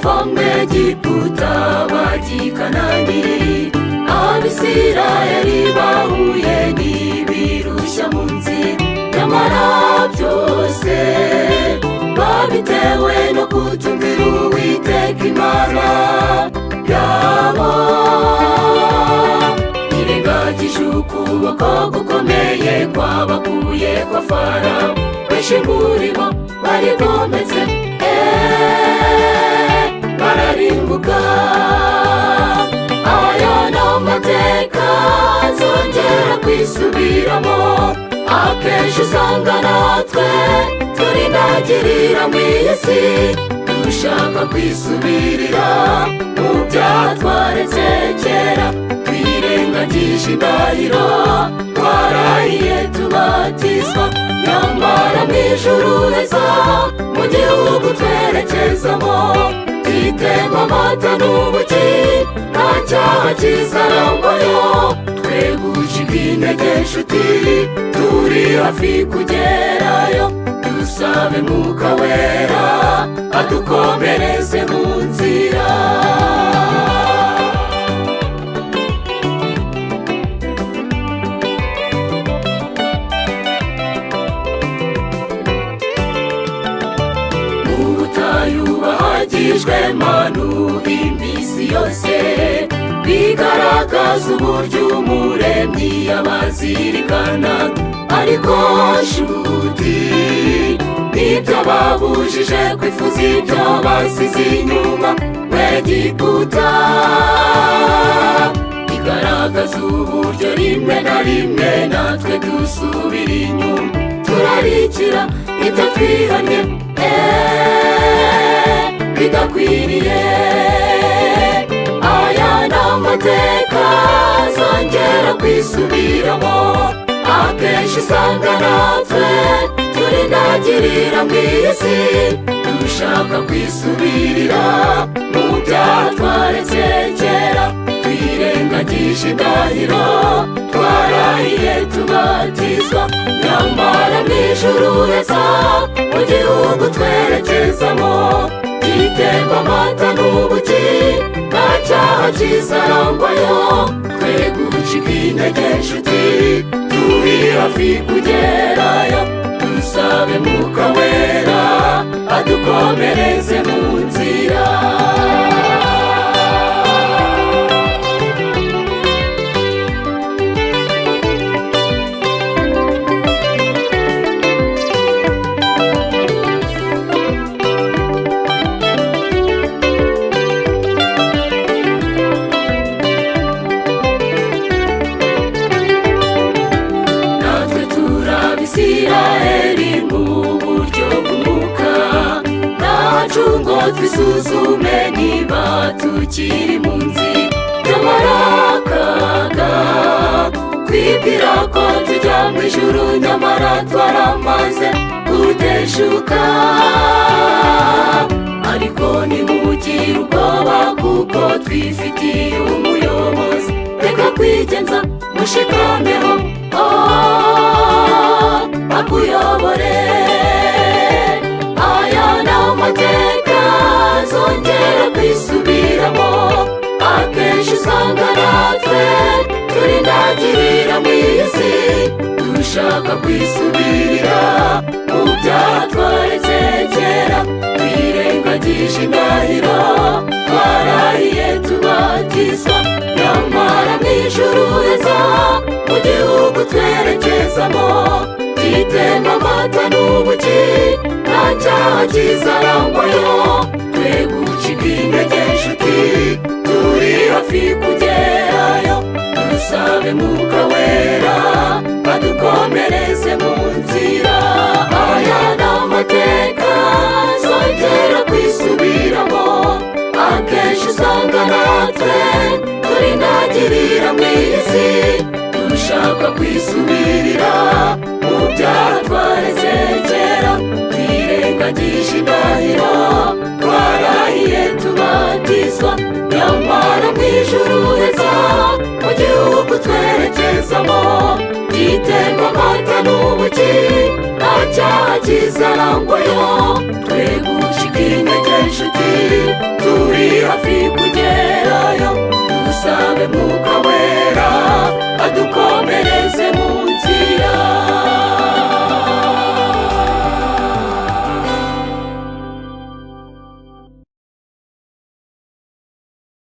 bava mu Egiputa bajya i Kanani, Abisirayeli bahuye n'ibirushya mu nzira, nyamara byose babitewe no kutumvira Uwiteka Imana yabo. Irengagije ukuboko gukomeye kwabakuye kwa Farawo, benshi muri bo barigometse bararimbuka. Aya ni amateka azongera kwisubiramo, akenshi usanga natwe turindagirira mu isi, dushaka kwisubirira mu byatwaretse kera, twirengagije indahiro twarahiye tubatizwa. Nyamara mu ijuru heza mu gihugu twerekezamo, gitemba amata n'ubuki, nta cyaha kizarangwayo. Twe gucika intege nshuti, turi hafi kugerayo, dusabe Mwuka Wera adukomereze mu nzira. Bahagijwe manu iminsi yose, bigaragaza uburyo Umuremyi yabazirikana. Ariko nshuti, nibyo babujije kwifuza ibyo basize inyuma mu Egiputa, bigaragaza uburyo rimwe na rimwe natwe dusubira inyuma, turarikira ibyo twihanye bidakwiriye. Aya ni amateka azongera kwisubiramo, akenshi usanga natwe turindagirira mu isi, dushaka kwisubirira mu byatwaretse kera, twirengagije indahiro twarahiye tubatizwa. Nyamara mu ijuru heza mu gihugu twerekezamo, gitemba amata n'ubuki, nta cyaha kizarangwayo. Twe gucika intege nshuti, turi hafi kugerayo, dusabe Mwuka Wera adukomereze mu nzira. Isiraheli mu buryo bw'umwuka, ntacu ngo twisuzume niba tukiri mu nzira y'amarakaga, twibwira ko tujya mu ijuru nyamara twaramaze guteshuka. Ariko nimugire ubwoba kuko twifitiye umuyobozi, reka kwigenza mushikameho akuyobore. Aya ni amateka azongera kwisubiramo, akenshi usanga natwe turindagirira mu isi, dushaka kwisubirira mu byatwaretse kera, twirengagije indahiro twarahiye tubatizwa. Nyamara mu ijuru heza mu gihugu twerekezamo, gitemba amata n'ubuki, nta cyaha kizarangwayo. Twe gucika intege nshuti, turi hafi kugerayo, dusabe Mwuka Wera adukomereze mu nzira. Aya ni amateka azongera kwisubiramo, akenshi usanga natwe turindagirira mu isi, dushaka kwisubirira mu byatwaretse kera, twirengagije indahiro twarahiye tubatizwa. Nyamara mu ijuru heza mu gihugu twerekezamo, gitemba amata n'ubuki, nta cyaha kizarangwayo. Twe gucika intege nshuti,